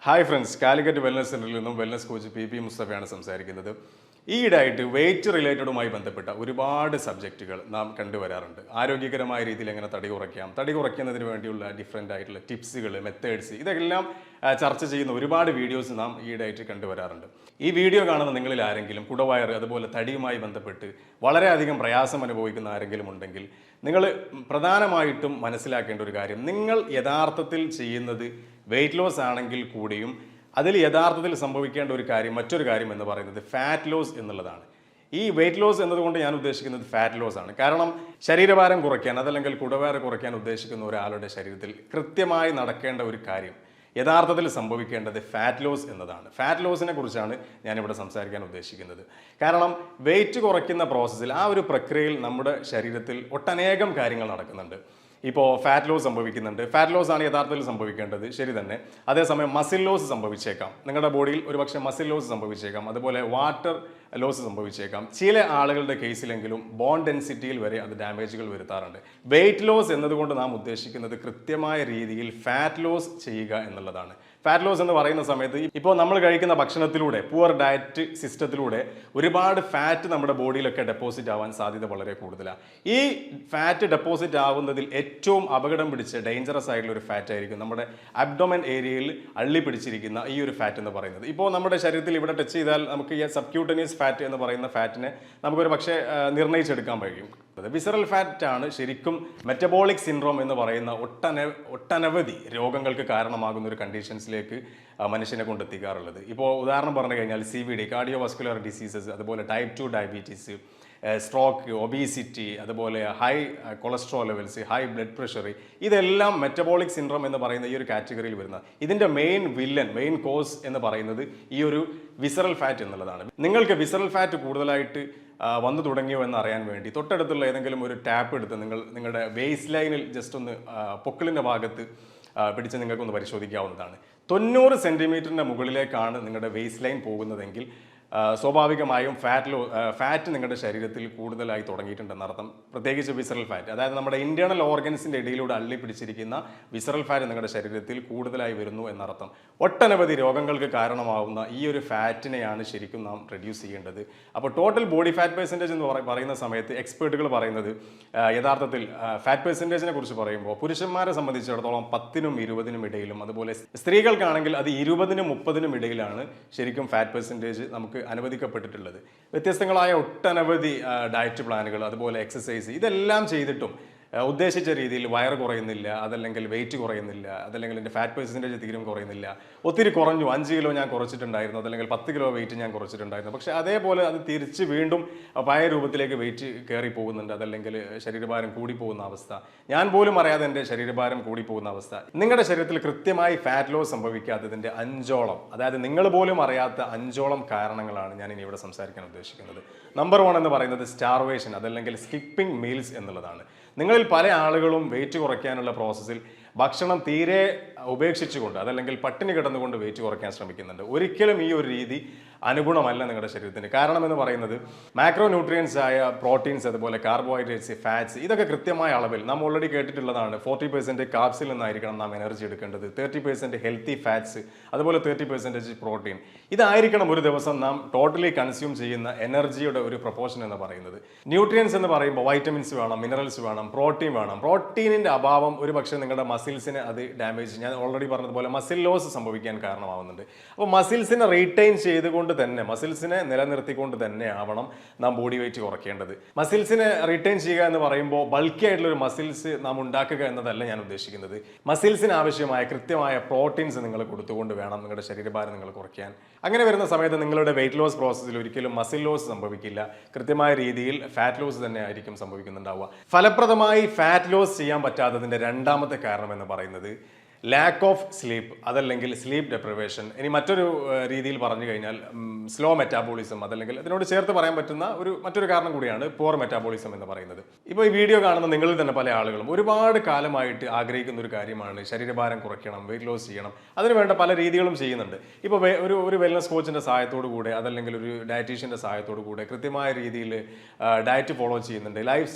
Hi friends, Calicut wellness സെന്ററിൽ നിന്നും wellness coach P മുസ്തഫയാണ് സംസാരിക്കുന്നത്. ഈയിടെയായിട്ട് വെയിറ്റ് റിലേറ്റഡുമായി ബന്ധപ്പെട്ട ഒരുപാട് സബ്ജക്റ്റുകൾ നാം കണ്ടുവരാറുണ്ട്. ആരോഗ്യകരമായ രീതിയിൽ എങ്ങനെ തടി കുറയ്ക്കാം, തടി കുറയ്ക്കുന്നതിന് വേണ്ടിയുള്ള ഡിഫറെൻ്റ് ആയിട്ടുള്ള ടിപ്സുകൾ, മെത്തേഡ്സ്, ഇതെല്ലാം ചർച്ച ചെയ്യുന്ന ഒരുപാട് വീഡിയോസ് നാം ഈയിടെയായിട്ട് കണ്ടുവരാറുണ്ട്. ഈ വീഡിയോ കാണുന്ന നിങ്ങളിൽ ആരെങ്കിലും കുടവയർ അതുപോലെ തടിയുമായി ബന്ധപ്പെട്ട് വളരെയധികം പ്രയാസം അനുഭവിക്കുന്ന ആരെങ്കിലും ഉണ്ടെങ്കിൽ നിങ്ങൾ പ്രധാനമായിട്ടും മനസ്സിലാക്കേണ്ട ഒരു കാര്യം, നിങ്ങൾ യഥാർത്ഥത്തിൽ ചെയ്യുന്നത് വെയിറ്റ് ലോസ് ആണെങ്കിൽ കൂടിയും അതിൽ യഥാർത്ഥത്തിൽ സംഭവിക്കേണ്ട ഒരു കാര്യം, മറ്റൊരു കാര്യം എന്ന് പറയുന്നത് ഫാറ്റ് ലോസ് എന്നുള്ളതാണ്. ഈ വെയിറ്റ് ലോസ് എന്നതുകൊണ്ട് ഞാൻ ഉദ്ദേശിക്കുന്നത് ഫാറ്റ് ലോസ് ആണ്. കാരണം ശരീരഭാരം കുറയ്ക്കാൻ അതല്ലെങ്കിൽ കുടവയർ കുറയ്ക്കാൻ ഉദ്ദേശിക്കുന്ന ഒരാളുടെ ശരീരത്തിൽ കൃത്യമായി നടക്കേണ്ട ഒരു കാര്യം, യഥാർത്ഥത്തിൽ സംഭവിക്കേണ്ടത് ഫാറ്റ് ലോസ് എന്നതാണ്. ഫാറ്റ് ലോസിനെ കുറിച്ചാണ് ഞാനിവിടെ സംസാരിക്കാൻ ഉദ്ദേശിക്കുന്നത്. കാരണം വെയിറ്റ് കുറയ്ക്കുന്ന പ്രോസസ്സിൽ, ആ ഒരു പ്രക്രിയയിൽ നമ്മുടെ ശരീരത്തിൽ ഒട്ടനേകം കാര്യങ്ങൾ നടക്കുന്നുണ്ട്. ഇപ്പോൾ ഫാറ്റ് ലോസ് സംഭവിക്കുന്നുണ്ട്. ഫാറ്റ് ലോസ് ആണ് യഥാർത്ഥത്തിൽ സംഭവിക്കേണ്ടത്, ശരി തന്നെ. അതേസമയം മസിൽ ലോസ് സംഭവിച്ചേക്കാം, നിങ്ങളുടെ ബോഡിയിൽ ഒരുപക്ഷെ മസിൽ ലോസ് സംഭവിച്ചേക്കാം. അതുപോലെ വാട്ടർ ലോസ് സംഭവിച്ചേക്കാം. ചില ആളുകളുടെ കേസിലെങ്കിലും ബോൺ ഡെൻസിറ്റിയിൽ വരെ അത് ഡാമേജുകൾ വരുത്താറുണ്ട്. വെയിറ്റ് ലോസ് എന്നതുകൊണ്ട് നാം ഉദ്ദേശിക്കുന്നത് കൃത്യമായ രീതിയിൽ ഫാറ്റ് ലോസ് ചെയ്യുക എന്നുള്ളതാണ്. ഫാറ്റ് ലോസ് എന്ന് പറയുന്ന സമയത്ത് ഇപ്പോൾ നമ്മൾ കഴിക്കുന്ന ഭക്ഷണത്തിലൂടെ, പുവർ ഡയറ്റ് സിസ്റ്റത്തിലൂടെ ഒരുപാട് ഫാറ്റ് നമ്മുടെ ബോഡിയിലൊക്കെ ഡെപ്പോസിറ്റ് ആവാൻ സാധ്യത വളരെ കൂടുതലാണ്. ഈ ഫാറ്റ് ഡെപ്പോസിറ്റ് ആവുന്നതിൽ ഏറ്റവും അപകടം പിടിച്ച ഡേഞ്ചറസ് ആയിട്ടുള്ള ഒരു ഫാറ്റ് ആയിരിക്കും നമ്മുടെ അബ്ഡോമൻ ഏരിയയിൽ അള്ളി പിടിച്ചിരിക്കുന്ന ഈ ഒരു ഫാറ്റ് എന്ന് പറയുന്നത്. ഇപ്പോൾ നമ്മുടെ ശരീരത്തിൽ ഇവിടെ ടച്ച് ചെയ്താൽ നമുക്ക് ഈ സബ്ക്യൂട്ടനിയസ് ഫാറ്റ് എന്ന് പറയുന്ന ഫാറ്റിനെ നമുക്കൊരു പക്ഷേ നിർണ്ണയിച്ചെടുക്കാൻ കഴിയും. വിസറൽ ഫാറ്റ് ആണ് ശരിക്കും മെറ്റബോളിക് സിൻഡ്രോം എന്ന് പറയുന്ന ഒട്ടനവധി രോഗങ്ങൾക്ക് കാരണമാകുന്ന ഒരു കണ്ടീഷൻസിലേക്ക് മനുഷ്യനെ കൊണ്ടെത്തിക്കാറുള്ളത്. ഇപ്പോൾ ഉദാഹരണം പറഞ്ഞു കഴിഞ്ഞാൽ CVD, കാർഡിയോ വാസ്കുലർ ഡിസീസസ്, അതുപോലെ ടൈപ്പ് 2 ഡയബറ്റീസ്, സ്ട്രോക്ക്, ഒബീസിറ്റി, അതുപോലെ high cholesterol levels, high blood pressure, ഇതെല്ലാം മെറ്റബോളിക് സിൻഡ്രോം എന്ന് പറയുന്ന ഈ ഒരു കാറ്റഗറിയിൽ വരുന്ന, ഇതിൻ്റെ മെയിൻ കോസ് എന്ന് പറയുന്നത് ഈ ഒരു വിസറൽ ഫാറ്റ് എന്നുള്ളതാണ്. നിങ്ങൾക്ക് വിസറൽ ഫാറ്റ് കൂടുതലായിട്ട് വന്നു തുടങ്ങിയോ എന്ന് അറിയാൻ വേണ്ടി തൊട്ടടുത്തുള്ള ഏതെങ്കിലും ഒരു ടാപ്പ് എടുത്ത് നിങ്ങളുടെ വേസ്റ്റ് ലൈനിൽ ജസ്റ്റ് ഒന്ന് പൊക്കിളിൻ്റെ ഭാഗത്ത് പിടിച്ച് നിങ്ങൾക്കൊന്ന് പരിശോധിക്കാവുന്നതാണ്. 90 സെൻറ്റിമീറ്ററിൻ്റെ മുകളിലേക്കാണ് നിങ്ങളുടെ വേസ്റ്റ് ലൈൻ പോകുന്നതെങ്കിൽ സ്വാഭാവികമായും ഫാറ്റ് നിങ്ങളുടെ ശരീരത്തിൽ കൂടുതലായി തുടങ്ങിയിട്ടുണ്ടെന്നർത്ഥം. പ്രത്യേകിച്ച് വിസറൽ ഫാറ്റ്, അതായത് നമ്മുടെ ഇന്റേണൽ ഓർഗൻസിൻ്റെ ഇടയിലൂടെ അള്ളി പിടിച്ചിരിക്കുന്ന വിസറൽ ഫാറ്റ് നിങ്ങളുടെ ശരീരത്തിൽ കൂടുതലായി വരുന്നു എന്നർത്ഥം. ഒട്ടനവധി രോഗങ്ങൾക്ക് കാരണമാവുന്ന ഈ ഒരു ഫാറ്റിനെയാണ് ശരിക്കും നാം റെഡ്യൂസ് ചെയ്യേണ്ടത്. അപ്പോൾ ടോട്ടൽ ബോഡി ഫാറ്റ് പെർസെൻറ്റേജ് എന്ന് പറയുന്ന സമയത്ത് എക്സ്പേർട്ടുകൾ പറയുന്നത്, യഥാർത്ഥത്തിൽ ഫാറ്റ് പെർസെൻറ്റേജിനെ കുറിച്ച് പറയുമ്പോൾ പുരുഷന്മാരെ സംബന്ധിച്ചിടത്തോളം 10നും 20നും ഇടയിലും, അതുപോലെ സ്ത്രീകൾക്കാണെങ്കിൽ അത് 20നും 30നും ഇടയിലാണ് ശരിക്കും ഫാറ്റ് പെർസെൻറ്റേജ് നമുക്ക് അനുവദിക്കപ്പെട്ടിട്ടുള്ളത്. വ്യത്യസ്തങ്ങളായ ഒട്ടനവധി ഡയറ്റ് പ്ലാനുകൾ, അതുപോലെ എക്സസൈസ്, ഇതെല്ലാം ചെയ്തിട്ടും ഉദ്ദേശിച്ച രീതിയിൽ വയർ കുറയുന്നില്ല, അതല്ലെങ്കിൽ വെയിറ്റ് കുറയുന്നില്ല, അതല്ലെങ്കിൽ എൻ്റെ ഫാറ്റ് പെർസെൻറ്റേജ് തീരും കുറയുന്നില്ല. ഒത്തിരി കുറഞ്ഞു, 5 കിലോ ഞാൻ കുറച്ചിട്ടുണ്ടായിരുന്നു, അതല്ലെങ്കിൽ 10 കിലോ വെയിറ്റ് ഞാൻ കുറച്ചിട്ടുണ്ടായിരുന്നു. പക്ഷേ അതേപോലെ അത് തിരിച്ച് വീണ്ടും പഴയ രൂപത്തിലേക്ക് വെയിറ്റ് കയറി പോകുന്നുണ്ട്, അതല്ലെങ്കിൽ ശരീരഭാരം കൂടി പോകുന്ന അവസ്ഥ, ഞാൻ പോലും അറിയാതെ എൻ്റെ ശരീരഭാരം കൂടി പോകുന്ന അവസ്ഥ. നിങ്ങളുടെ ശരീരത്തിൽ കൃത്യമായി ഫാറ്റ് ലോസ് സംഭവിക്കാത്തതിൻ്റെ 5ഓളം, അതായത് നിങ്ങൾ പോലും അറിയാത്ത 5ഓളം കാരണങ്ങളാണ് ഞാൻ ഇനി ഇവിടെ സംസാരിക്കാൻ ഉദ്ദേശിക്കുന്നത്. നമ്പർ 1 എന്ന് പറയുന്നത് സ്റ്റാർവേഷൻ, അതല്ലെങ്കിൽ സ്കിപ്പിംഗ് മീൽസ് എന്നുള്ളതാണ്. നിങ്ങളിൽ പല ആളുകളും വെയിറ്റ് കുറയ്ക്കാനുള്ള പ്രോസസ്സിൽ ഭക്ഷണം തീരെ ഉപേക്ഷിച്ചുകൊണ്ട്, അതല്ലെങ്കിൽ പട്ടിണി കിടന്നുകൊണ്ട് വെയിറ്റ് കുറയ്ക്കാൻ ശ്രമിക്കുന്നുണ്ട്. ഒരിക്കലും ഈ ഒരു രീതി അനുഗുണമല്ല നിങ്ങളുടെ ശരീരത്തിന്. കാരണം എന്ന് പറയുന്നത് മാക്രോ ന്യൂട്രിയൻസ് ആയ പ്രോട്ടീൻസ്, അതുപോലെ കാർബോഹൈഡ്രേറ്റ്സ്, ഫാറ്റ്സ്, ഇതൊക്കെ കൃത്യമായ അളവിൽ നാം ഓൾറെഡി കേട്ടിട്ടുള്ളതാണ്. 40% കാർബ്സിൽ നിന്നായിരിക്കണം നാം എനർജി എടുക്കേണ്ടത്, 30% ഹെൽത്തി ഫാറ്റ്സ്, അതുപോലെ 30% പ്രോട്ടീൻ. ഇതായിരിക്കണം ഒരു ദിവസം നാം ടോട്ടലി കൺസ്യൂം ചെയ്യുന്ന എനർജിയുടെ ഒരു പ്രൊപ്പോർഷൻ എന്ന് പറയുന്നത്. ന്യൂട്രിയൻസ് എന്ന് പറയുമ്പോൾ വൈറ്റമിൻസ് വേണം, മിനറൽസ് വേണം, പ്രോട്ടീൻ വേണം. പ്രോട്ടീനിൻ്റെ അഭാവം ഒരു പക്ഷേ നിങ്ങളുടെ മസിൽസിനെ അത് ഡാമേജ്, ഞാൻ ഓൾറെഡി പറഞ്ഞതുപോലെ മസിൽ ലോസ് സംഭവിക്കാൻ കാരണമാവുന്നുണ്ട്. അപ്പോൾ മസിൽസിനെ റീറ്റെയിൻ ചെയ്തുകൊണ്ട് തന്നെ, മസിൽസിനെ നിലനിർത്തിക്കൊണ്ട് തന്നെ ആവണം നാം ബോഡി വെയിറ്റ് കുറയ്ക്കേണ്ടത്. മസിൽസിനെ റീറ്റെയിൻ ചെയ്യുക എന്ന് പറയുമ്പോൾ ബൾക്കി ആയിട്ടുള്ള ഒരു മസിൽസ് നാം ഉണ്ടാക്കുക എന്നതല്ല ഞാൻ ഉദ്ദേശിക്കുന്നത്. മസിൽസിന് ആവശ്യമായ കൃത്യമായ പ്രോട്ടീൻസ് നിങ്ങൾ കൊടുത്തുകൊണ്ട് വേണം നിങ്ങളുടെ ശരീരഭാരം നിങ്ങൾ കുറയ്ക്കാൻ. അങ്ങനെ വരുന്ന സമയത്ത് നിങ്ങളുടെ വെയിറ്റ് ലോസ് പ്രോസസ്സിൽ ഒരിക്കലും മസിൽ ലോസ് സംഭവിക്കില്ല, കൃത്യമായ രീതിയിൽ ഫാറ്റ് ലോസ് തന്നെ ആയിരിക്കും സംഭവിക്കുന്നുണ്ടാവുക. ഫലപ്രദമായി ഫാറ്റ് ലോസ് ചെയ്യാൻ പറ്റാത്തതിൻ്റെ രണ്ടാമത്തെ കാരണം എന്ന് പറയുന്നത് ലാക്ക് ഓഫ് സ്ലീപ്പ്, അതല്ലെങ്കിൽ സ്ലീപ്പ് ഡെപ്രിവേഷൻ. ഇനി മറ്റൊരു രീതിയിൽ പറഞ്ഞു കഴിഞ്ഞാൽ സ്ലോ മെറ്റാബോളിസം, അതല്ലെങ്കിൽ അതിനോട് ചേർത്ത് പറയാൻ പറ്റുന്ന മറ്റൊരു കാരണം കൂടിയാണ് പുവർ മെറ്റാബോളിസം എന്ന് പറയുന്നത്. ഇപ്പോൾ ഈ വീഡിയോ കാണുന്ന നിങ്ങളിൽ തന്നെ പല ആളുകളും ഒരുപാട് കാലമായിട്ട് ആഗ്രഹിക്കുന്ന ഒരു കാര്യമാണ് ശരീരഭാരം കുറയ്ക്കണം, വെയിറ്റ് ലോസ് ചെയ്യണം. അതിനുവേണ്ട പല രീതികളും ചെയ്യുന്നുണ്ട്. ഇപ്പോൾ ഒരു വെൽനസ് കോച്ചിൻ്റെ സഹായത്തോടു കൂടെ, അതല്ലെങ്കിൽ ഒരു ഡയറ്റീഷ്യൻ്റെ സഹായത്തോടു കൂടെ കൃത്യമായ രീതിയിൽ ഡയറ്റ് ഫോളോ ചെയ്യുന്നുണ്ട്, ലൈഫ്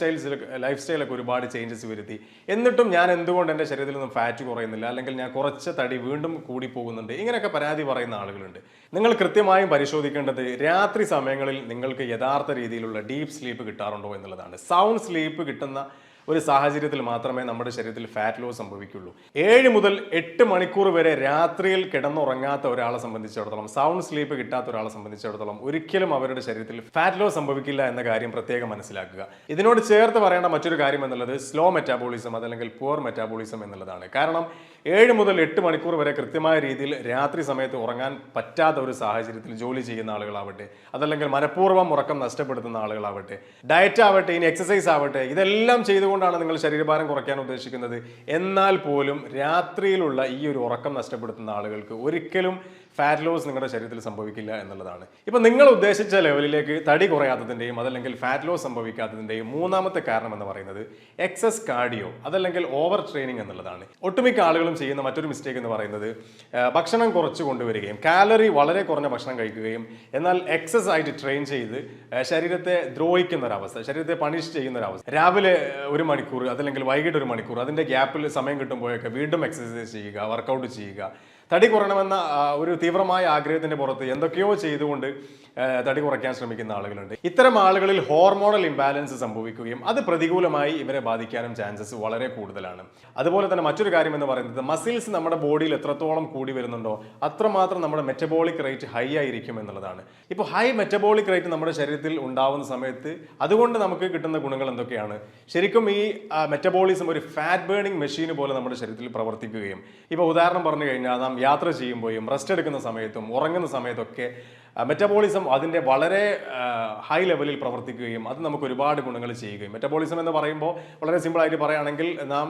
സ്റ്റൈലൊക്കെ ഒരുപാട് ചേഞ്ചസ് വരുത്തി. എന്നിട്ടും ഞാൻ എന്തുകൊണ്ട് എൻ്റെ ശരീരത്തിൽ നിന്നും ഫാറ്റ് കുറയുന്നില്ല, അല്ലെങ്കിൽ ഞാൻ കുറച്ച് തടി വീണ്ടും കൂടി പോകുന്നുണ്ട്, ഇങ്ങനെയൊക്കെ പരാതി പറയുന്ന ആളുകളുണ്ട്. നിങ്ങൾ കൃത്യമായും പരിശോധിക്കേണ്ടത് രാത്രി സമയങ്ങളിൽ നിങ്ങൾക്ക് യഥാർത്ഥ രീതിയിലുള്ള ഡീപ്പ് സ്ലീപ്പ് കിട്ടാറുണ്ടോ എന്നുള്ളതാണ്. സൗണ്ട് സ്ലീപ്പ് കിട്ടുന്ന ഒരു സാഹചര്യത്തിൽ മാത്രമേ നമ്മുടെ ശരീരത്തിൽ ഫാറ്റ് ലോസ് സംഭവിക്കുള്ളൂ. 7 മുതൽ 8 മണിക്കൂർ വരെ രാത്രിയിൽ കിടന്നുറങ്ങാത്ത ഒരാളെ സംബന്ധിച്ചിടത്തോളം, സൗണ്ട് സ്ലീപ്പ് കിട്ടാത്ത ഒരാളെ സംബന്ധിച്ചിടത്തോളം ഒരിക്കലും അവരുടെ ശരീരത്തിൽ ഫാറ്റ് ലോസ് സംഭവിക്കില്ല എന്ന കാര്യം പ്രത്യേകം മനസ്സിലാക്കുക. ഇതിനോട് ചേർത്ത് പറയേണ്ട മറ്റൊരു കാര്യം എന്നുള്ളത് സ്ലോ മെറ്റാബോളിസം, അതല്ലെങ്കിൽ പുവർ മെറ്റാബോളിസം എന്നുള്ളതാണ്. കാരണം 7 മുതൽ 8 മണിക്കൂർ വരെ കൃത്യമായ രീതിയിൽ രാത്രി സമയത്ത് ഉറങ്ങാൻ പറ്റാത്ത ഒരു സാഹചര്യത്തിൽ ജോലി ചെയ്യുന്ന ആളുകളാവട്ടെ, അതല്ലെങ്കിൽ മനഃപൂർവ്വം ഉറക്കം നഷ്ടപ്പെടുത്തുന്ന ആളുകളാവട്ടെ, ഡയറ്റ് ആവട്ടെ, ഇനി എക്സസൈസ് ആവട്ടെ, ഇതെല്ലാം ചെയ്തുകൊണ്ടാണ് നിങ്ങൾ ശരീരഭാരം കുറയ്ക്കാൻ ഉദ്ദേശിക്കുന്നത്. എന്നാൽ പോലും രാത്രിയിലുള്ള ഈ ഒരു ഉറക്കം നഷ്ടപ്പെടുത്തുന്ന ആളുകൾക്ക് ഒരിക്കലും ഫാറ്റ് ലോസ് നിങ്ങളുടെ ശരീരത്തിൽ സംഭവിക്കില്ല എന്നുള്ളതാണ്. ഇപ്പൊ നിങ്ങൾ ഉദ്ദേശിച്ച ലെവലിലേക്ക് തടി കുറയാത്തതിന്റെയും അതല്ലെങ്കിൽ ഫാറ്റ് ലോസ് സംഭവിക്കാത്തതിന്റെയും മൂന്നാമത്തെ കാരണം എന്ന് പറയുന്നത് എക്സസ് കാർഡിയോ, അതല്ലെങ്കിൽ ഓവർ ട്രെയിനിങ് എന്നുള്ളതാണ്. ഒട്ടുമിക്ക ആളുകളും ചെയ്യുന്ന മറ്റൊരു മിസ്റ്റേക്ക് എന്ന് പറയുന്നത് ഭക്ഷണം കുറച്ച് കൊണ്ടുവരികയും കാലറി വളരെ കുറഞ്ഞ ഭക്ഷണം കഴിക്കുകയും എന്നാൽ എക്സസ് ആയിട്ട് ട്രെയിൻ ചെയ്ത് ശരീരത്തെ ദ്രോഹിക്കുന്ന ഒരവസ്ഥ, ശരീരത്തെ പണിഷ് ചെയ്യുന്ന ഒരവസ്ഥ. രാവിലെ 1 മണിക്കൂർ അതല്ലെങ്കിൽ വൈകിട്ട് 1 മണിക്കൂർ, അതിന്റെ ഗ്യാപ്പിൽ സമയം കിട്ടുമ്പോഴൊക്കെ വീണ്ടും എക്സസൈസ് ചെയ്യുക, വർക്കൗട്ട് ചെയ്യുക. തടി കുറയണമെന്ന ഒരു തീവ്രമായ ആഗ്രഹത്തിന്റെ പുറത്ത് എന്തൊക്കെയോ ചെയ്തുകൊണ്ട് തടി കുറയ്ക്കാൻ ശ്രമിക്കുന്ന ആളുകളുണ്ട്. ഇത്തരം ആളുകളിൽ ഹോർമോണൽ ഇംബാലൻസ് സംഭവിക്കുകയും അത് പ്രതികൂലമായി ഇവരെ ബാധിക്കാനും ചാൻസസ് വളരെ കൂടുതലാണ്. അതുപോലെ തന്നെ മറ്റൊരു കാര്യം എന്ന് പറയുന്നത് മസിൽസ് നമ്മുടെ ബോഡിയിൽ എത്രത്തോളം കൂടി വരുന്നുണ്ടോ അത്രമാത്രം നമ്മുടെ മെറ്റബോളിക് റേറ്റ് ഹൈ ആയിരിക്കും എന്നുള്ളതാണ്. ഇപ്പോൾ ഹൈ മെറ്റബോളിക് റേറ്റ് നമ്മുടെ ശരീരത്തിൽ ഉണ്ടാവുന്ന സമയത്ത് അതുകൊണ്ട് നമുക്ക് കിട്ടുന്ന ഗുണങ്ങൾ എന്തൊക്കെയാണ്? ശരിക്കും ഈ മെറ്റബോളിസം ഒരു ഫാറ്റ് ബേണിംഗ് മെഷീൻ പോലെ നമ്മുടെ ശരീരത്തിൽ പ്രവർത്തിക്കുകയും, ഇപ്പോൾ ഉദാഹരണം പറഞ്ഞു കഴിഞ്ഞാൽ നാം യാത്ര ചെയ്യുമ്പോഴും റെസ്റ്റ് എടുക്കുന്ന സമയത്തും ഉറങ്ങുന്ന സമയത്തൊക്കെ മെറ്റബോളിസം അതിൻ്റെ വളരെ ഹൈ ലെവലിൽ പ്രവർത്തിക്കുകയും അത് നമുക്ക് ഒരുപാട് ഗുണങ്ങൾ ചെയ്യുകയും. മെറ്റബോളിസം എന്ന് പറയുമ്പോൾ വളരെ സിമ്പിളായിട്ട് പറയുകയാണെങ്കിൽ നാം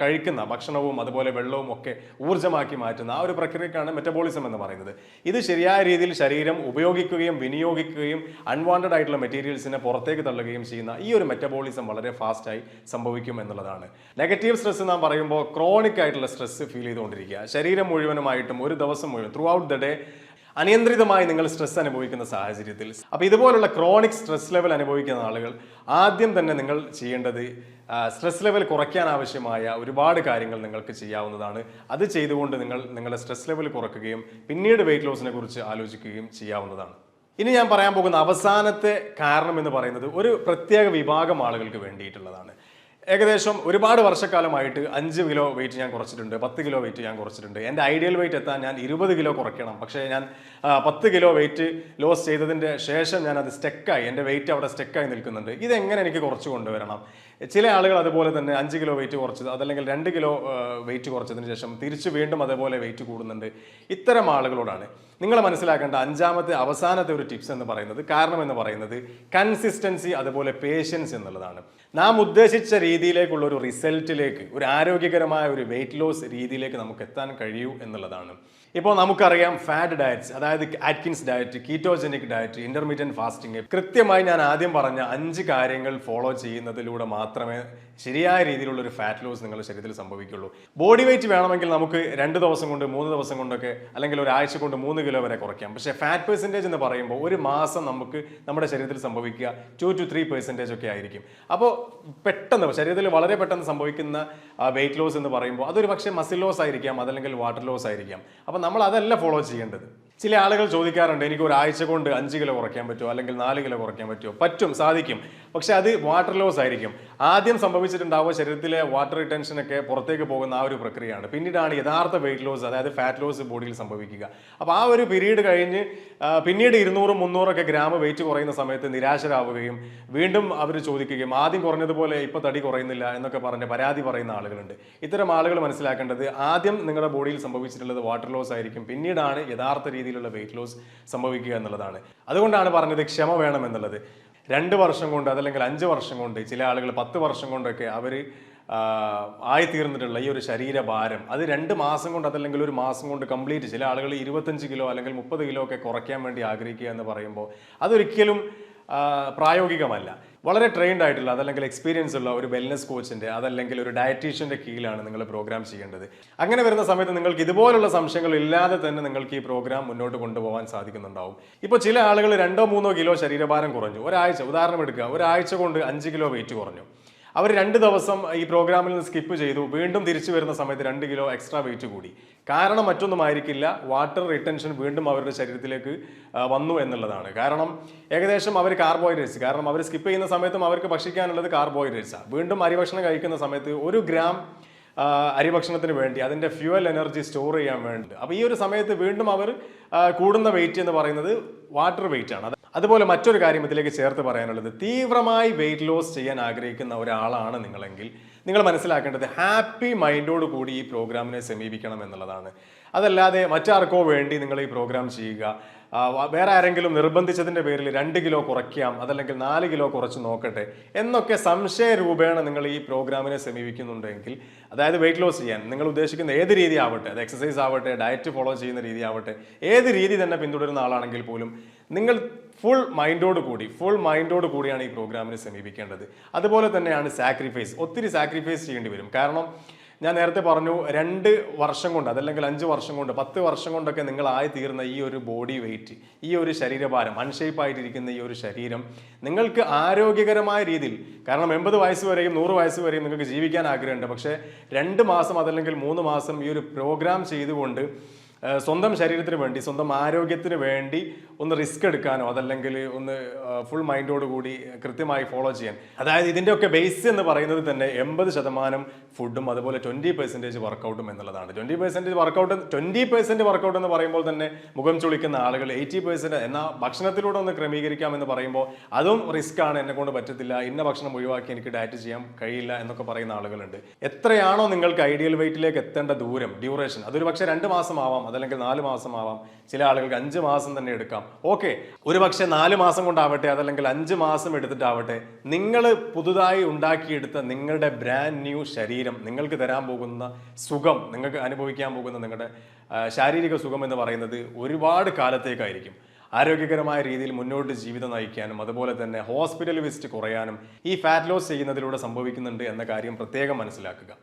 കഴിക്കുന്ന ഭക്ഷണവും അതുപോലെ വെള്ളവും ഒക്കെ ഊർജ്ജമാക്കി മാറ്റുന്ന ആ ഒരു പ്രക്രിയക്കാണ് മെറ്റബോളിസം എന്ന് പറയുന്നത്. ഇത് ശരിയായ രീതിയിൽ ശരീരം ഉപയോഗിക്കുകയും വിനിയോഗിക്കുകയും അൺവാണ്ടഡ് ആയിട്ടുള്ള മെറ്റീരിയൽസിനെ പുറത്തേക്ക് തള്ളുകയും ചെയ്യുന്ന ഈ ഒരു മെറ്റബോളിസം വളരെ ഫാസ്റ്റായി സംഭവിക്കും എന്നുള്ളതാണ്. നെഗറ്റീവ് സ്ട്രെസ് നാം പറയുമ്പോൾ ക്രോണിക് ആയിട്ടുള്ള സ്ട്രെസ് ഫീൽ ചെയ്തുകൊണ്ടിരിക്കുക, ശരീരം മുഴുവനുമായിട്ടും ഒരു ദിവസം മുഴുവൻ ത്രൂ ഔട്ട് ദ ഡേ അനിയന്ത്രിതമായി നിങ്ങൾ സ്ട്രെസ് അനുഭവിക്കുന്ന സാഹചര്യത്തിൽ, അപ്പോൾ ഇതുപോലുള്ള ക്രോണിക് സ്ട്രെസ് ലെവൽ അനുഭവിക്കുന്ന ആളുകൾ ആദ്യം തന്നെ നിങ്ങൾ ചെയ്യേണ്ടത് സ്ട്രെസ് ലെവൽ കുറയ്ക്കാൻ ആവശ്യമായ ഒരുപാട് കാര്യങ്ങൾ നിങ്ങൾക്ക് ചെയ്യാവുന്നതാണ്. അത് ചെയ്തുകൊണ്ട് നിങ്ങളുടെ സ്ട്രെസ് ലെവൽ കുറയ്ക്കുകയും പിന്നീട് വെയിറ്റ് ലോസിനെ കുറിച്ച് ആലോചിക്കുകയും ചെയ്യാവുന്നതാണ്. ഇനി ഞാൻ പറയാൻ പോകുന്ന അവസാനത്തെ കാരണം എന്ന് പറയുന്നത് ഒരു പ്രത്യേക വിഭാഗം ആളുകൾക്ക് വേണ്ടിയിട്ടുള്ളതാണ്. ഏകദേശം ഒരുപാട് വർഷക്കാലമായിട്ട് 5 കിലോ വെയിറ്റ് ഞാൻ കുറച്ചിട്ടുണ്ട്, 10 കിലോ വെയിറ്റ് ഞാൻ കുറച്ചിട്ടുണ്ട്. എൻ്റെ ഐഡിയൽ വെയിറ്റ് എത്താൻ ഞാൻ 20 കിലോ കുറയ്ക്കണം. പക്ഷേ ഞാൻ 10 കിലോ വെയിറ്റ് ലോസ് ചെയ്തതിൻ്റെ ശേഷം ഞാൻ അത് സ്റ്റെക്കായി, എൻ്റെ വെയിറ്റ് അവിടെ സ്റ്റെക്കായി നിൽക്കുന്നുണ്ട്. ഇതെങ്ങനെ എനിക്ക് കുറച്ച് കൊണ്ടുവരണം? ചില ആളുകൾ അതുപോലെ തന്നെ 5 കിലോ വെയിറ്റ് കുറച്ചത് അതല്ലെങ്കിൽ 2 കിലോ വെയിറ്റ് കുറച്ചതിന് ശേഷം തിരിച്ച് വീണ്ടും അതേപോലെ വെയിറ്റ് കൂടുന്നുണ്ട്. ഇത്തരം ആളുകളോടാണ് നിങ്ങൾ മനസ്സിലാക്കേണ്ട അവസാനത്തെ ഒരു ടിപ്സ് എന്ന് പറയുന്നത്, കാരണം എന്ന് പറയുന്നത് കൺസിസ്റ്റൻസി അതുപോലെ പേഷ്യൻസ് എന്നുള്ളതാണ്. നാം ഉദ്ദേശിച്ച രീതിയിലേക്കുള്ള ഒരു റിസൾട്ടിലേക്ക്, ഒരു ആരോഗ്യകരമായ ഒരു വെയിറ്റ് ലോസ് രീതിയിലേക്ക് നമുക്ക് എത്താൻ കഴിയൂ എന്നുള്ളതാണ്. ഇപ്പോൾ നമുക്കറിയാം ഫാറ്റ് ഡയറ്റ്സ്, അതായത് Atkins diet, ketogenic diet, intermediate fasting, കൃത്യമായി ഞാൻ ആദ്യം പറഞ്ഞ 5 കാര്യങ്ങൾ ഫോളോ ചെയ്യുന്നതിലൂടെ മാത്രമേ ശരിയായ രീതിയിലുള്ള ഒരു ഫാറ്റ് ലോസ് നിങ്ങളുടെ ശരീരത്തിൽ സംഭവിക്കുള്ളൂ. ബോഡി വെയിറ്റ് വേണമെങ്കിൽ നമുക്ക് 2 ദിവസം കൊണ്ട് 3 ദിവസം കൊണ്ടൊക്കെ അല്ലെങ്കിൽ ഒരാഴ്ച കൊണ്ട് 3 കിലോ വരെ കുറയ്ക്കാം. പക്ഷേ ഫാറ്റ് പെർസെൻറ്റേജ് എന്ന് പറയുമ്പോൾ ഒരു മാസം നമുക്ക് നമ്മുടെ ശരീരത്തിൽ സംഭവിക്കുക 2 to 3% ഒക്കെ ആയിരിക്കും. അപ്പോൾ പെട്ടെന്ന് ശരീരത്തിൽ വളരെ പെട്ടെന്ന് സംഭവിക്കുന്ന വെയിറ്റ് ലോസ് എന്ന് പറയുമ്പോൾ അതൊരു പക്ഷേ മസിൽ ലോസ് ആയിരിക്കാം, അതല്ലെങ്കിൽ വാട്ടർ ലോസ് ആയിരിക്കാം. അപ്പോൾ നമ്മൾ അതല്ല ഫോളോ ചെയ്യേണ്ടത്. ചില ആളുകൾ ചോദിക്കാറുണ്ട്, എനിക്ക് ഒരാഴ്ച കൊണ്ട് 5 കിലോ കുറയ്ക്കാൻ പറ്റുമോ അല്ലെങ്കിൽ 4 കിലോ കുറയ്ക്കാൻ പറ്റുമോ? പറ്റും, സാധിക്കും. പക്ഷെ അത് വാട്ടർ ലോസ് ആയിരിക്കും. ആദ്യം സംഭവിച്ചിട്ടുണ്ടാവുക ശരീരത്തിലെ വാട്ടർ റിട്ടൻഷനൊക്കെ പുറത്തേക്ക് പോകുന്ന ആ ഒരു പ്രക്രിയയാണ്. പിന്നീടാണ് യഥാർത്ഥ വെയിറ്റ് ലോസ്, അതായത് ഫാറ്റ് ലോസ് ബോഡിയിൽ സംഭവിക്കുക. അപ്പോൾ ആ ഒരു പീരീഡ് കഴിഞ്ഞ് പിന്നീട് 200-300 ഗ്രാം വെയിറ്റ് കുറയുന്ന സമയത്ത് നിരാശരാവുകയും വീണ്ടും അവർ ചോദിക്കുകയും ആദ്യം കുറഞ്ഞതുപോലെ ഇപ്പോൾ തടി കുറയുന്നില്ല എന്നൊക്കെ പറഞ്ഞ് പരാതി പറയുന്ന ആളുകളുണ്ട്. ഇത്തരം ആളുകൾ മനസ്സിലാക്കേണ്ടത് ആദ്യം നിങ്ങളുടെ ബോഡിയിൽ സംഭവിച്ചിട്ടുള്ളത് വാട്ടർ ലോസ് ആയിരിക്കും, പിന്നീടാണ് യഥാർത്ഥ രീതിയിലുള്ള വെയിറ്റ് ലോസ് സംഭവിക്കുക എന്നുള്ളതാണ്. അതുകൊണ്ടാണ് പറഞ്ഞത് ക്ഷമ വേണം എന്നുള്ളത്. 2 വർഷം കൊണ്ട് അതല്ലെങ്കിൽ 5 വർഷം കൊണ്ട്, ചില ആളുകൾ 10 വർഷം കൊണ്ടൊക്കെ അവർ ആയിത്തീർന്നിട്ടുള്ള ഈ ഒരു ശരീരഭാരം അത് 2 മാസം കൊണ്ട് അതല്ലെങ്കിൽ ഒരു മാസം കൊണ്ട് കംപ്ലീറ്റ്, ചില ആളുകൾ 25 കിലോ അല്ലെങ്കിൽ 30 കിലോ ഒക്കെ കുറയ്ക്കാൻ വേണ്ടി ആഗ്രഹിക്കുക എന്ന് പറയുമ്പോൾ അതൊരിക്കലും പ്രായോഗികമല്ല. വളരെ ട്രെയിൻഡ് ആയിട്ടുള്ള അതല്ലെങ്കിൽ എക്സ്പീരിയൻസ് ഉള്ള ഒരു വെൽനസ് കോച്ചിൻ്റെ അതല്ലെങ്കിൽ ഒരു ഡയറ്റീഷ്യൻ്റെ കീഴിലാണ് നിങ്ങൾ പ്രോഗ്രാം ചെയ്യേണ്ടത്. അങ്ങനെ വരുന്ന സമയത്ത് നിങ്ങൾക്ക് ഇതുപോലുള്ള സംശയങ്ങൾ ഇല്ലാതെ തന്നെ നിങ്ങൾക്ക് ഈ പ്രോഗ്രാം മുന്നോട്ട് കൊണ്ടുപോകാൻ സാധിക്കുന്നുണ്ടാവും. ഇപ്പോൾ ചില ആളുകൾ 2-3 കിലോ ശരീരഭാരം കുറഞ്ഞു, ഒരാഴ്ച ഉദാഹരണം എടുക്കുക, ഒരാഴ്ച കൊണ്ട് 5 കിലോ വെയിറ്റ് കുറഞ്ഞു. അവർ 2 ദിവസം ഈ പ്രോഗ്രാമിൽ നിന്ന് സ്കിപ്പ് ചെയ്തു, വീണ്ടും തിരിച്ചു വരുന്ന സമയത്ത് 2 കിലോ എക്സ്ട്രാ വെയിറ്റ് കൂടി. കാരണം മറ്റൊന്നും ആയിരിക്കില്ല, വാട്ടർ റിട്ടൻഷൻ വീണ്ടും അവരുടെ ശരീരത്തിലേക്ക് വന്നു എന്നുള്ളതാണ്. കാരണം ഏകദേശം അവർ കാർബോഹൈഡ്രേറ്റ്സ്, കാരണം അവർ സ്കിപ്പ് ചെയ്യുന്ന സമയത്തും അവർക്ക് ഭക്ഷിക്കാനുള്ളത് കാർബോഹൈഡ്രേറ്റ്സാണ്. വീണ്ടും അരിഭക്ഷണം കഴിക്കുന്ന സമയത്ത് 1 ഗ്രാം അരിഭക്ഷണത്തിന് വേണ്ടി അതിൻ്റെ ഫ്യൂവൽ എനർജി സ്റ്റോർ ചെയ്യാൻ വേണ്ടി, അപ്പോൾ ഈ ഒരു സമയത്ത് വീണ്ടും അവർ കൂടുന്ന വെയിറ്റ് എന്ന് പറയുന്നത് വാട്ടർ വെയിറ്റ് ആണ്. അതുപോലെ മറ്റൊരു കാര്യം ഇതിലേക്ക് ചേർത്ത് പറയാനുള്ളത്, തീവ്രമായി വെയിറ്റ് ലോസ് ചെയ്യാൻ ആഗ്രഹിക്കുന്ന ഒരാളാണ് നിങ്ങളെങ്കിൽ നിങ്ങൾ മനസ്സിലാക്കേണ്ടത് ഹാപ്പി മൈൻഡോട് കൂടി ഈ പ്രോഗ്രാമിനെ സമീപിക്കണം എന്നുള്ളതാണ്. അതല്ലാതെ മറ്റാർക്കോ വേണ്ടി നിങ്ങൾ ഈ പ്രോഗ്രാം ചെയ്യുക, വേറെ ആരെങ്കിലും നിർബന്ധിച്ചതിൻ്റെ പേരിൽ 2 കിലോ കുറയ്ക്കാം അതല്ലെങ്കിൽ 4 കിലോ കുറച്ച് നോക്കട്ടെ എന്നൊക്കെ സംശയ രൂപേണ നിങ്ങൾ ഈ പ്രോഗ്രാമിനെ സമീപിക്കുന്നുണ്ടെങ്കിൽ, അതായത് വെയിറ്റ് ലോസ് ചെയ്യാൻ നിങ്ങൾ ഉദ്ദേശിക്കുന്ന ഏത് രീതി ആവട്ടെ, അത് എക്സസൈസ് ആവട്ടെ, ഡയറ്റ് ഫോളോ ചെയ്യുന്ന രീതി ആവട്ടെ, ഏത് രീതി തന്നെ പിന്തുടരുന്ന ആളാണെങ്കിൽ പോലും നിങ്ങൾ ഫുൾ മൈൻഡോട് കൂടിയാണ് ഈ പ്രോഗ്രാമിനെ സമീപിക്കേണ്ടത്. അതുപോലെ തന്നെയാണ് സാക്രിഫൈസ്, ഒത്തിരി സാക്രിഫൈസ് ചെയ്യേണ്ടി വരും. കാരണം ഞാൻ നേരത്തെ പറഞ്ഞു, 2 വർഷം കൊണ്ട് അതല്ലെങ്കിൽ 5 വർഷം കൊണ്ട് 10 വർഷം കൊണ്ടൊക്കെ നിങ്ങൾ ആയിത്തീർന്ന ഈ ഒരു ബോഡി വെയിറ്റ്, ഈ ഒരു ശരീരഭാരം, അൺഷേപ്പായിട്ടിരിക്കുന്ന ഈ ഒരു ശരീരം നിങ്ങൾക്ക് ആരോഗ്യകരമായ രീതിയിൽ, കാരണം 80 വയസ്സ് വരെയും 100 വയസ്സ് വരെയും നിങ്ങൾക്ക് ജീവിക്കാൻ ആഗ്രഹമുണ്ട്. പക്ഷേ 2 മാസം അതല്ലെങ്കിൽ 3 മാസം ഈ ഒരു പ്രോഗ്രാം ചെയ്തുകൊണ്ട് സ്വന്തം ശരീരത്തിന് വേണ്ടി, സ്വന്തം ആരോഗ്യത്തിന് വേണ്ടി ഒന്ന് റിസ്ക് എടുക്കാനോ അതല്ലെങ്കിൽ ഒന്ന് ഫുൾ മൈൻഡോട് കൂടി കൃത്യമായി ഫോളോ ചെയ്യാൻ, അതായത് ഇതിൻ്റെയൊക്കെ ബേസ് എന്ന് പറയുന്നത് തന്നെ 80% ഫുഡും അതുപോലെ 20% വർക്കൗട്ടും എന്നുള്ളതാണ്. 20% വർക്കൗട്ട് എന്ന് പറയുമ്പോൾ തന്നെ മുഖം ചുളിക്കുന്ന ആളുകൾ 80% എന്നാൽ ഭക്ഷണത്തിലൂടെ ഒന്ന് ക്രമീകരിക്കാം എന്ന് പറയുമ്പോൾ അതും റിസ്ക് ആണ്, എന്നെ കൊണ്ട് പറ്റത്തില്ല, ഇന്ന ഭക്ഷണം ഒഴിവാക്കി എനിക്ക് ഡയറ്റ് ചെയ്യാൻ കഴിയില്ല എന്നൊക്കെ പറയുന്ന ആളുകളുണ്ട്. എത്രയാണോ നിങ്ങൾക്ക് ഐഡിയൽ വെയിറ്റിലേക്ക് എത്തേണ്ട ദൂരം, ഡ്യൂറേഷൻ, അതൊരു പക്ഷേ 2 മാസം ആവാം അതല്ലെങ്കിൽ 4 മാസം ആവാം, ചില ആളുകൾക്ക് 5 മാസം തന്നെ എടുക്കാം. ഓക്കെ, ഒരു പക്ഷേ 4 മാസം കൊണ്ടാവട്ടെ അതല്ലെങ്കിൽ 5 മാസം എടുത്തിട്ടാവട്ടെ, നിങ്ങൾ പുതുതായി ഉണ്ടാക്കിയെടുത്ത നിങ്ങളുടെ ബ്രാൻഡ് ന്യൂ ശരീരം നിങ്ങൾക്ക് തരാൻ പോകുന്ന സുഖം, നിങ്ങൾക്ക് അനുഭവിക്കാൻ പോകുന്ന നിങ്ങളുടെ ശാരീരിക സുഖം എന്ന് പറയുന്നത് ഒരുപാട് കാലത്തേക്കായിരിക്കും. ആരോഗ്യകരമായ രീതിയിൽ മുന്നോട്ട് ജീവിതം നയിക്കാനും അതുപോലെ തന്നെ ഹോസ്പിറ്റൽ വിസിറ്റ് കുറയാനും ഈ ഫാറ്റ് ലോസ് ചെയ്യുന്നതിലൂടെ സംഭവിക്കുന്നുണ്ട് എന്ന കാര്യം പ്രത്യേകം മനസ്സിലാക്കുക.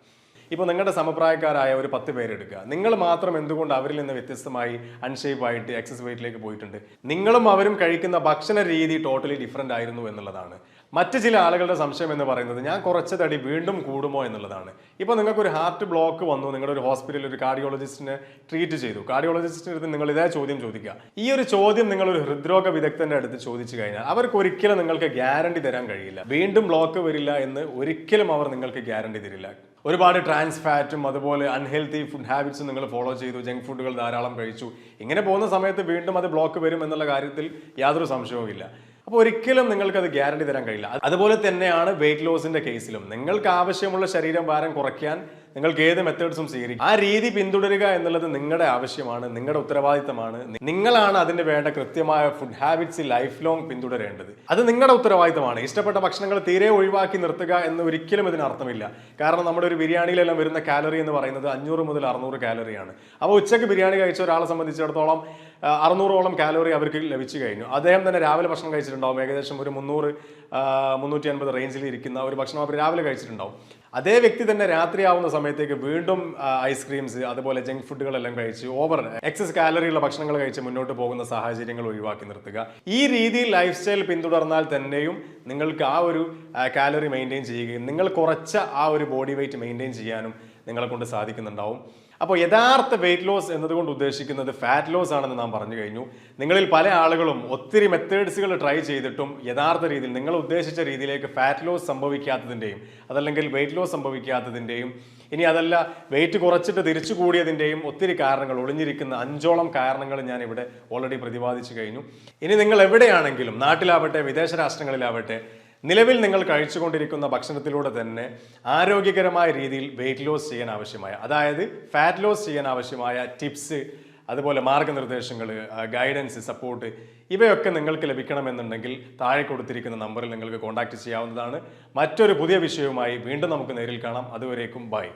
ഇപ്പോൾ നിങ്ങളുടെ സമപ്രായക്കാരായ ഒരു 10 പേരെടുക്കുക, നിങ്ങൾ മാത്രം എന്തുകൊണ്ട് അവരിൽ നിന്ന് വ്യത്യസ്തമായി അൺഷേപ്പായിട്ട് എക്സസ് വെയിറ്റിലേക്ക് പോയിട്ടുണ്ട്? നിങ്ങളും അവരും കഴിക്കുന്ന ഭക്ഷണ രീതി ടോട്ടലി ഡിഫറൻ്റ് ആയിരുന്നു എന്നുള്ളതാണ്. മറ്റ് ചില ആളുകളുടെ സംശയം എന്ന് പറയുന്നത്, ഞാൻ കുറച്ച് തടി വീണ്ടും കൂടുമോ എന്നുള്ളതാണ്. ഇപ്പോൾ നിങ്ങൾക്കൊരു ഹാർട്ട് ബ്ലോക്ക് വന്നു, നിങ്ങളുടെ ഒരു ഹോസ്പിറ്റലിൽ ഒരു കാർഡിയോളജിസ്റ്റിനെ ട്രീറ്റ് ചെയ്തു, കാർഡിയോളജിസ്റ്റിൻ്റെ അടുത്ത് നിങ്ങൾ ഇതേ ചോദ്യം ചോദിക്കുക. ഈ ഒരു ചോദ്യം നിങ്ങളൊരു ഹൃദ്രോഗ വിദഗ്ധൻ്റെ അടുത്ത് ചോദിച്ചു കഴിഞ്ഞാൽ അവർക്ക് ഒരിക്കലും നിങ്ങൾക്ക് ഗ്യാരണ്ടി തരാൻ കഴിയില്ല. വീണ്ടും ബ്ലോക്ക് വരില്ല എന്ന് ഒരിക്കലും അവർ നിങ്ങൾക്ക് ഗ്യാരണ്ടി തരില്ല. ഒരുപാട് ട്രാൻസ് ഫാറ്റും അതുപോലെ അൺഹെൽത്തി ഫുഡ് ഹാബിറ്റ്സും നിങ്ങൾ ഫോളോ ചെയ്തു, ജങ്ക് ഫുഡുകൾ ധാരാളം കഴിച്ചു, ഇങ്ങനെ പോകുന്ന സമയത്ത് വീണ്ടും അത് ബ്ലോക്ക് വരും എന്നുള്ള കാര്യത്തിൽ യാതൊരു സംശയവും ഇല്ല. അപ്പോൾ ഒരിക്കലും നിങ്ങൾക്ക് അത് ഗ്യാരണ്ടി തരാൻ കഴിയില്ല. അതുപോലെ തന്നെയാണ് വെയിറ്റ് ലോസിന്റെ കേസിലും. നിങ്ങൾക്ക് ആവശ്യമുള്ള ശരീരഭാരം കുറയ്ക്കാൻ നിങ്ങൾക്ക് ഏത് മെത്തേഡ്സും സ്വീകരിക്കും. ആ രീതി പിന്തുടരുക എന്നുള്ളത് നിങ്ങളുടെ ആവശ്യമാണ്, നിങ്ങളുടെ ഉത്തരവാദിത്തമാണ്. നിങ്ങളാണ് അതിന് വേണ്ട കൃത്യമായ ഫുഡ് ഹാബിറ്റ്സ് ലൈഫ് ലോങ് പിന്തുടരേണ്ടത്. അത് നിങ്ങളുടെ ഉത്തരവാദിത്തമാണ്. ഇഷ്ടപ്പെട്ട ഭക്ഷണങ്ങൾ തീരെ ഒഴിവാക്കി നിർത്തുക എന്ന് ഒരിക്കലും ഇതിന് അർത്ഥമില്ല. കാരണം നമ്മുടെ ഒരു ബിരിയാണിയിലെല്ലാം വരുന്ന കാലറി എന്ന് പറയുന്നത് 500 മുതൽ 600 കാലറിയാണ്. അപ്പോൾ ഉച്ചയ്ക്ക് ബിരിയാണി കഴിച്ച ഒരാളെ സംബന്ധിച്ചിടത്തോളം 600ഓളം കാലോറി അവർക്ക് ലഭിച്ചു കഴിഞ്ഞു. അദ്ദേഹം തന്നെ രാവിലെ ഭക്ഷണം കഴിച്ചിട്ടുണ്ടാവും, ഏകദേശം ഒരു 300-350 റേഞ്ചിൽ ഇരിക്കുന്ന ഒരു ഭക്ഷണം അവർ രാവിലെ കഴിച്ചിട്ടുണ്ടാവും. അതേ വ്യക്തി തന്നെ രാത്രിയാവുന്ന സമയത്തേക്ക് വീണ്ടും ഐസ്ക്രീംസ് അതുപോലെ ജങ്ക് ഫുഡുകളെല്ലാം കഴിച്ച് എക്സസ് കാലറിയുള്ള ഭക്ഷണങ്ങൾ കഴിച്ച് മുന്നോട്ട് പോകുന്ന സാഹചര്യങ്ങൾ ഒഴിവാക്കി നിർത്തുക. ഈ രീതിയിൽ ലൈഫ് സ്റ്റൈൽ പിന്തുടർന്നാൽ തന്നെയും നിങ്ങൾക്ക് ആ ഒരു കാലറി മെയിൻറ്റെയിൻ ചെയ്യുകയും നിങ്ങൾ കുറച്ച ആ ഒരു ബോഡി വെയിറ്റ് മെയിൻറ്റെയിൻ ചെയ്യാനും നിങ്ങളെ കൊണ്ട് സാധിക്കുന്നുണ്ടാവും. അപ്പോൾ യഥാർത്ഥ വെയിറ്റ് ലോസ് എന്നതുകൊണ്ട് ഉദ്ദേശിക്കുന്നത് ഫാറ്റ് ലോസ് ആണെന്ന് നാം പറഞ്ഞു കഴിഞ്ഞു. നിങ്ങളിൽ പല ആളുകളും ഒത്തിരി മെത്തേഡ്സുകൾ ട്രൈ ചെയ്തിട്ടും യഥാർത്ഥ രീതിയിൽ നിങ്ങൾ ഉദ്ദേശിച്ച രീതിയിലേക്ക് ഫാറ്റ് ലോസ് സംഭവിക്കാത്തതിൻ്റെയും അതല്ലെങ്കിൽ വെയിറ്റ് ലോസ് സംഭവിക്കാത്തതിൻ്റെയും ഇനി അതല്ല വെയിറ്റ് കുറച്ചിട്ട് തിരിച്ചു കൂടിയതിൻ്റെയും ഒത്തിരി കാരണങ്ങൾ, ഒളിഞ്ഞിരിക്കുന്ന 5ഓളം കാരണങ്ങൾ ഞാൻ ഇവിടെ ഓൾറെഡി പ്രതിപാദിച്ചു കഴിഞ്ഞു. ഇനി നിങ്ങൾ എവിടെയാണെങ്കിലും, നാട്ടിലാവട്ടെ വിദേശ രാഷ്ട്രങ്ങളിലാവട്ടെ, നിലവിൽ നിങ്ങൾ കഴിച്ചുകൊണ്ടിരിക്കുന്ന ഭക്ഷണത്തിലൂടെ തന്നെ ആരോഗ്യകരമായ രീതിയിൽ വെയിറ്റ് ലോസ് ചെയ്യാൻ ആവശ്യമായ, അതായത് ഫാറ്റ് ലോസ് ചെയ്യാൻ ആവശ്യമായ ടിപ്സ് അതുപോലെ മാർഗനിർദ്ദേശങ്ങൾ, ഗൈഡൻസ്, സപ്പോർട്ട് ഇവയൊക്കെ നിങ്ങൾക്ക് ലഭിക്കണമെന്നുണ്ടെങ്കിൽ താഴെ കൊടുത്തിരിക്കുന്ന നമ്പറിൽ നിങ്ങൾക്ക് കോൺടാക്ട് ചെയ്യാവുന്നതാണ്. മറ്റൊരു പുതിയ വിഷയവുമായി വീണ്ടും നമുക്ക് നേരിൽ കാണാം. അതുവരേക്കും ബൈ.